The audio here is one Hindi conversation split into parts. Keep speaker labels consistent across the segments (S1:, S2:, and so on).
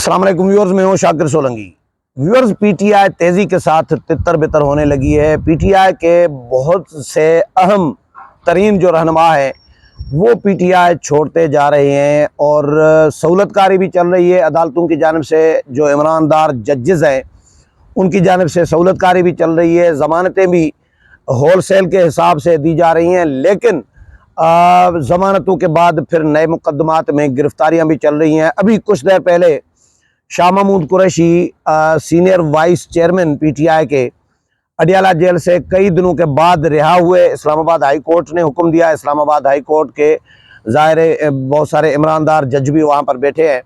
S1: अस्सलाम वालेकुम व्यूअर्स, मैं हूं शाकिर सोलंकी। व्यूअर्स, पीटीआई तेजी के साथ तितर बितर होने लगी है। पीटीआई के बहुत से अहम तरीन जो रहनुमा हैं वो पीटीआई छोड़ते जा रहे हैं और सहूलतकारी भी चल रही है। अदालतों की जानिब से जो इमरानदार जजेस हैं उनकी जानिब से सहूलतकारी भी चल रही है। ज़मानतें भी होल सेल के हिसाब से दी जा रही हैं, लेकिन ज़मानतों के बाद फिर नए मुकदमात में गिरफ्तारियां भी चल रही हैं। अभी कुछ देर पहले Shah Mahmood Qureshi senior vice chairman PTI के अडियाला जेल से कई दिनों के बाद रिहा हुए। इस्लामाबाद हाई कोर्ट ने हुक्म दिया। इस्लामाबाद हाई कोर्ट के ज़ाहिर बहुत सारे इमरानदार जज भी वहाँ पर बैठे हैं।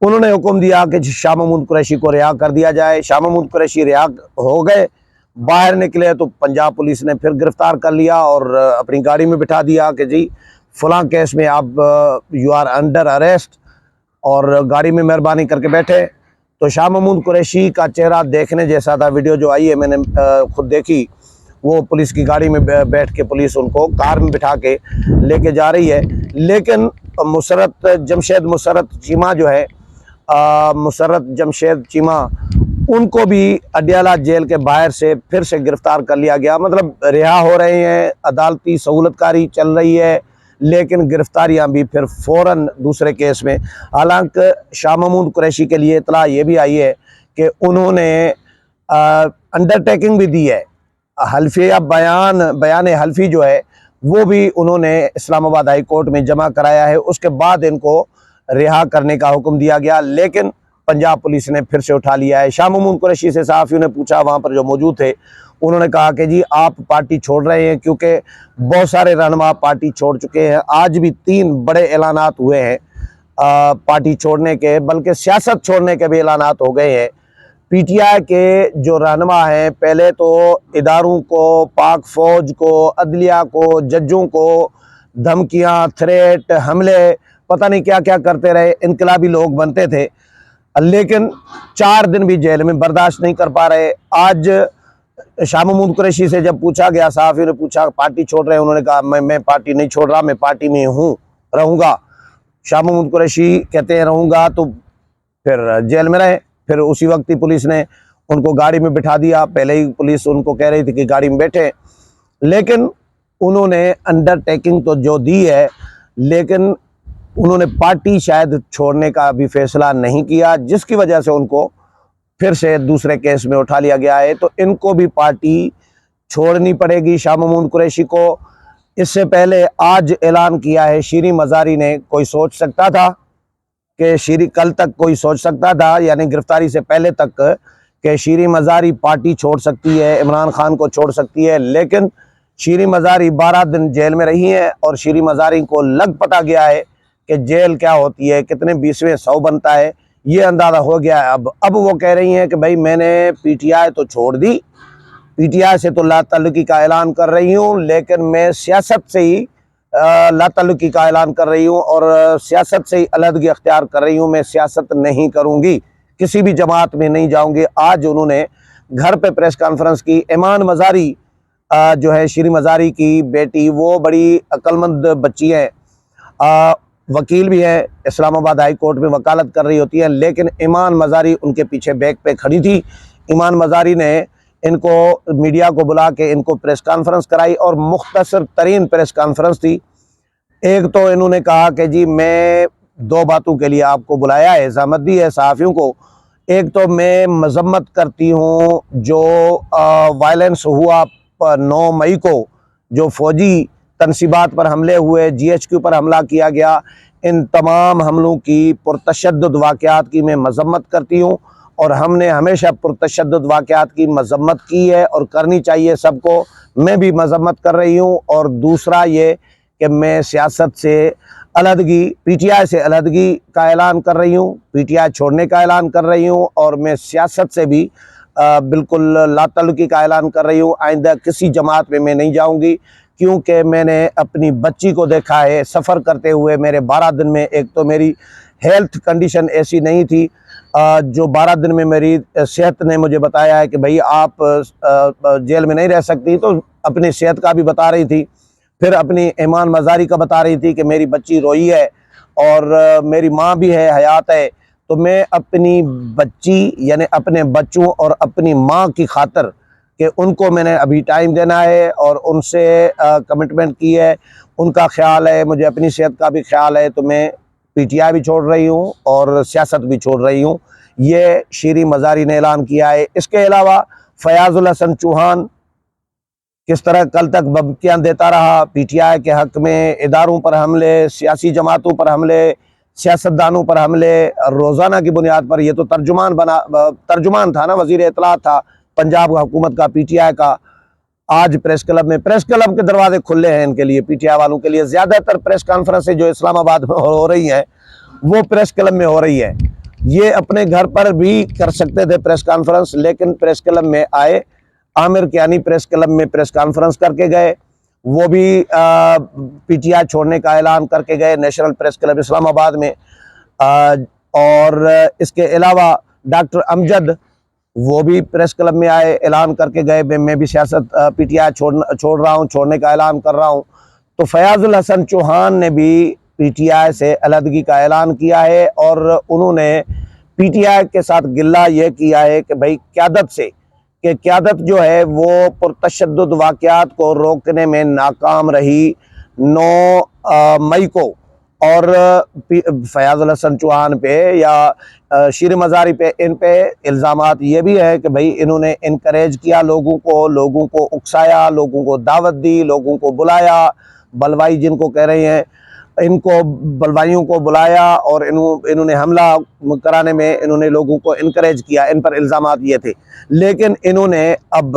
S1: उन्होंने हुक्म दिया कि शाह महमूद कुरैशी को रिहा कर दिया जाए। शाह महमूद कुरैशी रिहा हो गए, बाहर निकले तो पंजाब पुलिस ने फिर गिरफ्तार कर लिया और अपनी गाड़ी में बिठा दिया कि जी फलां केस में आप यू आर अंडर अरेस्ट, और गाड़ी में मेहरबानी करके बैठे। तो शाह महमूद कुरैशी का चेहरा देखने जैसा था। वीडियो जो आई है मैंने खुद देखी। वो पुलिस की गाड़ी में बैठ के पुलिस उनको कार में बिठा के लेके जा रही है। लेकिन मुसर्रत चीमा जो है, मुसर्रत जमशेद चीमा, उनको भी अडियाला जेल के बाहर से फिर से गिरफ्तार कर लिया गया। मतलब रिहा हो रहे हैं, अदालती सहूलतकारी चल रही है, लेकिन गिरफ्तारियां भी फिर फ़ौरन दूसरे केस में। हालांकि शाह महमूद कुरैशी के लिए इतला ये भी आई है कि उन्होंने अंडरटेकिंग भी दी है। हल्फिया बयान हल्फी जो है वो भी उन्होंने इस्लामाबाद हाई कोर्ट में जमा कराया है। उसके बाद इनको रिहा करने का हुक्म दिया गया, लेकिन पंजाब पुलिस ने फिर से उठा लिया है। शाह महमूद कुरैशी से सहाफ़ियों ने पूछा, वहाँ पर जो मौजूद थे, उन्होंने कहा कि जी आप पार्टी छोड़ रहे हैं, क्योंकि बहुत सारे रहनुमा पार्टी छोड़ चुके हैं। आज भी 3 बड़े ऐलानात हुए हैं पार्टी छोड़ने के, बल्कि सियासत छोड़ने के भी ऐलानात हो गए हैं। पीटीआई के जो रहनुमा हैं, पहले तो इदारों को, पाक फ़ौज को, अदलिया को, जजों को धमकियां, थ्रेट, हमले, पता नहीं क्या क्या करते रहे। इनकलाबी लोग बनते थे, लेकिन 4 दिन भी जेल में बर्दाश्त नहीं कर पा रहे। आज शाह महमूद कुरैशी से जब पूछा गया, सहाफ़ियों ने पूछा पार्टी छोड़ रहे हैं, उन्होंने कहा मैं पार्टी नहीं छोड़ रहा, मैं पार्टी में हूँ, रहूँगा। शाह महमूद कुरैशी कहते हैं रहूँगा, तो फिर जेल में रहे। फिर उसी वक्त ही पुलिस ने उनको गाड़ी में बिठा दिया। पहले ही पुलिस उनको कह रही थी कि गाड़ी में बैठे, लेकिन उन्होंने अंडरटेकिंग तो जो दी है, लेकिन उन्होंने पार्टी शायद छोड़ने का भी फैसला नहीं किया, जिसकी वजह से उनको फिर से दूसरे केस में उठा लिया गया है। तो इनको भी पार्टी छोड़नी पड़ेगी शाह महमूद कुरैशी को। इससे पहले आज ऐलान किया है शीरी मज़ारी ने। कोई सोच सकता था कि कल तक कोई सोच सकता था, यानी गिरफ्तारी से पहले तक, कि शीरी मज़ारी पार्टी छोड़ सकती है, इमरान खान को छोड़ सकती है। लेकिन शीरी मज़ारी 12 दिन जेल में रही है और शीरी मज़ारी को लग पता गया है कि जेल क्या होती है, कितने 20वें 100 बनता है, ये अंदाज़ा हो गया है। अब वो कह रही हैं कि भाई मैंने पीटीआई तो छोड़ दी, पीटीआई से तो लाताल्लुकी का ऐलान कर रही हूँ, लेकिन मैं सियासत से ही लाताल्लुकी का ऐलान कर रही हूँ और सियासत से ही अलहदगी अख्तियार कर रही हूँ। मैं सियासत नहीं करूँगी, किसी भी जमात में नहीं जाऊँगी। आज उन्होंने घर पे प्रेस कॉन्फ्रेंस की। ईमान मज़ारी जो है शीरी मज़ारी की बेटी, वो बड़ी अक्लमंद बच्ची है, वकील भी है, इस्लामाबाद हाई कोर्ट में वकालत कर रही होती है, लेकिन ईमान मज़ारी उनके पीछे बैक पे खड़ी थी। ईमान मज़ारी ने इनको मीडिया को बुला के इनको प्रेस कॉन्फ्रेंस कराई और मुख्तसर तरीन प्रेस कॉन्फ्रेंस थी। एक तो इन्होंने कहा कि जी मैं 2 बातों के लिए आपको बुलाया है, इजाज़त दी है सहाफ़ियों को। एक तो मैं मजम्मत करती हूँ जो वायलेंस हुआ 9 मई को, जो फ़ौजी तनसीबात पर हमले हुए, GHQ पर हमला किया गया, इन तमाम हमलों की, पुरतशद्दुद वाक़यात की मैं मजम्मत करती हूँ। और हमने हमेशा पुरतशद्दुद वाक़यात की मजम्मत की है और करनी चाहिए सबको। मैं भी मजम्मत कर रही हूँ। और दूसरा ये कि मैं सियासत से अलहदगी, पीटीआई से अलहदगी का ऐलान कर रही हूँ, पीटीआई छोड़ने का ऐलान कर रही हूँ, और मैं सियासत से भी बिल्कुल लाताल्लुकी का ऐलान कर रही हूँ। आइंदा किसी जमात में मैं नहीं जाऊँगी, क्योंकि मैंने अपनी बच्ची को देखा है सफ़र करते हुए। मेरे 12 दिन में, एक तो मेरी हेल्थ कंडीशन ऐसी नहीं थी, जो 12 दिन में मेरी सेहत ने मुझे बताया है कि भाई आप जेल में नहीं रह सकती, तो अपनी सेहत का भी बता रही थी। फिर अपनी ईमान मज़ारी का बता रही थी कि मेरी बच्ची रोई है और मेरी माँ भी है, हयात है, तो मैं अपनी बच्ची यानी अपने बच्चों और अपनी माँ की खातर कि उनको मैंने अभी टाइम देना है और उनसे कमिटमेंट की है, उनका ख्याल है, मुझे अपनी सेहत का भी ख्याल है, तो मैं पीटीआई भी छोड़ रही हूँ और सियासत भी छोड़ रही हूँ। ये शीरी मज़ारी ने ऐलान किया है। इसके अलावा फयाजुल हसन चौहान किस तरह कल तक बबकियाँ देता रहा, पीटीआई के हक में इदारों पर हमले, सियासी जमातों पर हमले, सियासतदानों पर हमले रोज़ाना की बुनियाद पर। ये तो तर्जुमान था ना, वज़ीर इत्तलात था पंजाब हुकूमत का, पीटीआई का। आज प्रेस क्लब के दरवाजे खुले हैं इनके लिए, पीटीआई वालों के लिए। ज़्यादातर प्रेस कॉन्फ्रेंसें जो इस्लामाबाद में हो रही हैं वो प्रेस क्लब में हो रही है। ये अपने घर पर भी कर सकते थे प्रेस कॉन्फ्रेंस, लेकिन प्रेस क्लब में आए। आमिर कियानी प्रेस क्लब में प्रेस कॉन्फ्रेंस करके गए, वो भी पीटीआई छोड़ने का ऐलान करके गए नेशनल प्रेस क्लब इस्लामाबाद में। और इसके अलावा डॉक्टर अमजद वो भी प्रेस क्लब में आए, ऐलान करके गए मैं भी सियासत पीटीआई छोड़ रहा हूँ, छोड़ने का ऐलान कर रहा हूँ। तो फयाजुल हसन चौहान ने भी पीटीआई से अलहदगी का ऐलान किया है और उन्होंने पीटीआई के साथ गिल्ला ये किया है कि भाई क़यादत से, कि क़यादत जो है वो पुरतशद्दुद वाक़यात को रोकने में नाकाम रही 9 मई को। और फयाजुल हसन चौहान पे या शीर मज़ारी पे, इन पे इल्ज़ामात ये भी है कि भाई इन्होंने इनकरेज किया लोगों को उकसाया, लोगों को दावत दी, लोगों को बुलाया, बलवाई जिनको कह रहे हैं, इनको बलवाइयों को बुलाया और इन्होंने हमला कराने में इन्होंने लोगों को इनकरेज किया। इन पर इल्ज़ामात ये थे, लेकिन इन्होंने अब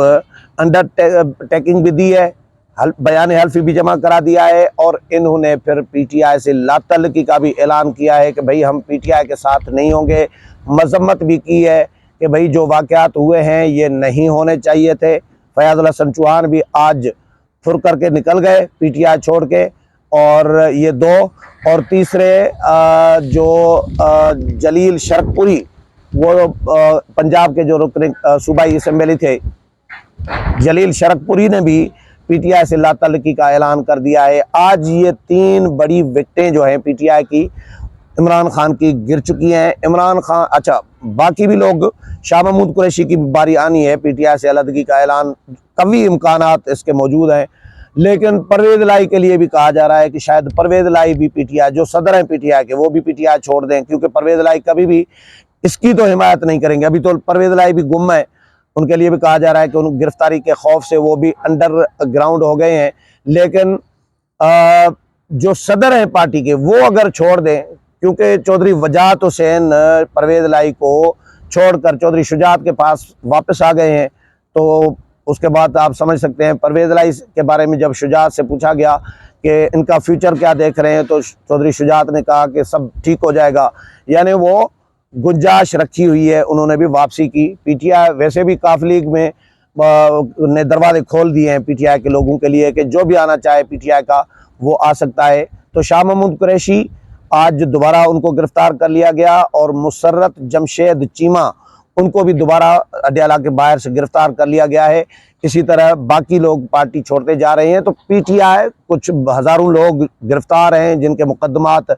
S1: अंडरटेकिंग भी दी है, बयान हल्फी भी जमा करा दिया है और इन्होंने फिर पीटीआई से लातल्लुकी का भी ऐलान किया है कि भाई हम पीटीआई के साथ नहीं होंगे। मजम्मत भी की है कि भाई जो वाक़यात हुए हैं ये नहीं होने चाहिए थे। फयाजुल हसन चौहान भी आज फुर करके निकल गए पीटीआई छोड़ के। और ये दो, और तीसरे जो जलील शरकपुरी, वो पंजाब के जो रुकन सूबाई असम्बली थे, जलील शरकपुरी ने भी पीटीआई से लातल्लुकी का ऐलान कर दिया है। आज ये 3 बड़ी विकटें जो हैं पीटीआई की इमरान खान की गिर चुकी हैं। इमरान खान, अच्छा बाकी भी लोग, शाह महमूद कुरैशी की बारी आनी है, पीटीआई से अलहदगी का ऐलान, कभी इम्कानात इसके मौजूद हैं। लेकिन परवेज़ लाई के लिए भी कहा जा रहा है कि शायद परवेज़ लाई भी पीटीआई, जो सदर हैं पीटीआई के, वो भी पीटीआई छोड़ दें, क्योंकि परवेज़ लाई कभी भी इसकी तो हिमायत नहीं करेंगे। अभी तो परवेज़ लाई भी गुम है, उनके लिए भी कहा जा रहा है कि उन गिरफ्तारी के खौफ से वो भी अंडरग्राउंड हो गए हैं। लेकिन जो सदर हैं पार्टी के, वो अगर छोड़ दें, क्योंकि चौधरी वजाहत हुसैन परवेज़ लाई को छोड़कर चौधरी शुजात के पास वापस आ गए हैं, तो उसके बाद आप समझ सकते हैं। परवेज़ लाई के बारे में जब शुजात से पूछा गया कि इनका फ्यूचर क्या देख रहे हैं, तो चौधरी शुजात ने कहा कि सब ठीक हो जाएगा, यानी वो गुंजाइश रखी हुई है। उन्होंने भी वापसी की। पीटीआई वैसे भी काफ लीग में ने दरवाजे खोल दिए हैं पीटीआई के लोगों के लिए कि जो भी आना चाहे पीटीआई का वो आ सकता है। तो शाह महमूद कुरैशी, आज दोबारा उनको गिरफ्तार कर लिया गया और मुसर्रत जमशेद चीमा, उनको भी दोबारा अडयाला के बाहर से गिरफ्तार कर लिया गया है। इसी तरह बाकी लोग पार्टी छोड़ते जा रहे हैं। तो पीटीआई, कुछ हज़ारों लोग गिरफ्तार हैं जिनके मुकदमात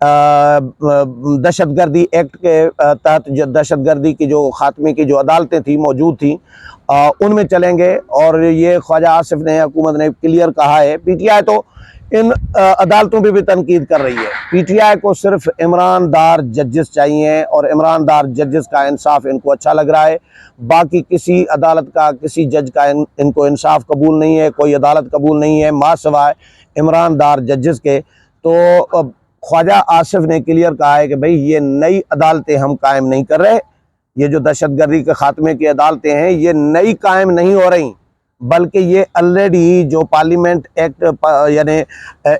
S1: दहशतगर्दी एक्ट के तहत, दहशतगर्दी की जो खात्मे की जो अदालतें थी मौजूद थी, उनमें चलेंगे। और ये ख्वाजा आसिफ ने, हुकूमत ने क्लियर कहा है। पीटीआई तो इन अदालतों पे भी तनकीद कर रही है। पीटीआई को सिर्फ ईमानदार जजेस चाहिए और ईमानदार जजेस का इंसाफ इनको अच्छा लग रहा है। बाकी किसी अदालत का, किसी जज का इनको इंसाफ कबूल नहीं है, कोई अदालत कबूल नहीं है माँ सिवाय ईमानदार जजेस के। तो ख्वाजा आसिफ ने क्लियर कहा है कि भाई ये नई अदालतें हम कायम नहीं कर रहे, ये जो दहशतगर्दी के खात्मे की अदालतें हैं ये नई कायम नहीं हो रही, बल्कि ये ऑलरेडी जो पार्लियामेंट एक्ट यानी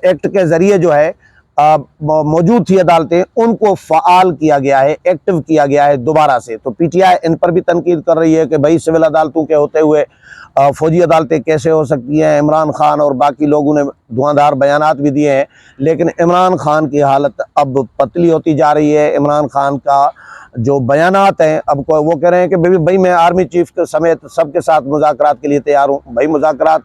S1: एक्ट के ज़रिए जो है मौजूद थी अदालतें, उनको फ़ाल किया गया है, एक्टिव किया गया है दोबारा से। तो पीटीआई इन पर भी तनकीद कर रही है कि भाई सिविल अदालतों के होते हुए फ़ौजी अदालतें कैसे हो सकती हैं। इमरान खान और बाकी लोगों ने धुआंधार बयानात भी दिए हैं, लेकिन इमरान खान की हालत अब पतली होती जा रही है। इमरान खान का जो बयानात हैं, अब वो कह रहे हैं कि भाई मैं आर्मी चीफ के समेत सबके साथ मुज़ाकरात के लिए तैयार हूँ। भाई मुज़ाकरात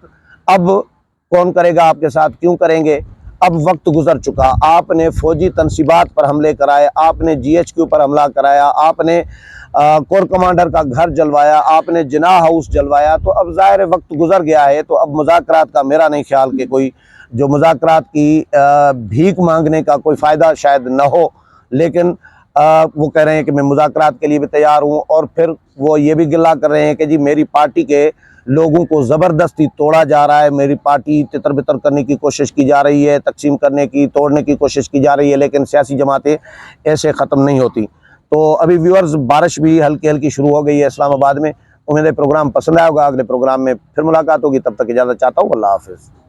S1: अब कौन करेगा आपके साथ, क्यों करेंगे? अब वक्त गुजर चुका। आपने फौजी तनसीबात पर हमले कराए, आपने GHQ पर हमला कराया, आपने कोर कमांडर का घर जलवाया, आपने जिनाह हाउस जलवाया। तो अब ज़ाहिर है वक्त गुजर गया है। तो अब मुज़ाकरात का मेरा नहीं ख्याल कि कोई जो मुज़ाकरात की भीख मांगने का कोई फ़ायदा शायद न हो, लेकिन वो कह रहे हैं कि मैं मुज़ाकरात के लिए भी तैयार हूँ। और फिर वो ये भी गिला कर रहे हैं कि जी मेरी पार्टी के लोगों को ज़बरदस्ती तोड़ा जा रहा है, मेरी पार्टी तितर बितर करने की कोशिश की जा रही है, तकसीम करने की, तोड़ने की कोशिश की जा रही है। लेकिन सियासी जमातें ऐसे ख़त्म नहीं होती। तो अभी व्यूअर्स, बारिश भी हल्की हल्की शुरू हो गई है इस्लामाबाद में। उम्मीद है प्रोग्राम पसंद आया होगा। अगले प्रोग्राम में फिर मुलाकात होगी, तब तक इजाज़त चाहता हूँ। अल्लाह हाफ़िज़।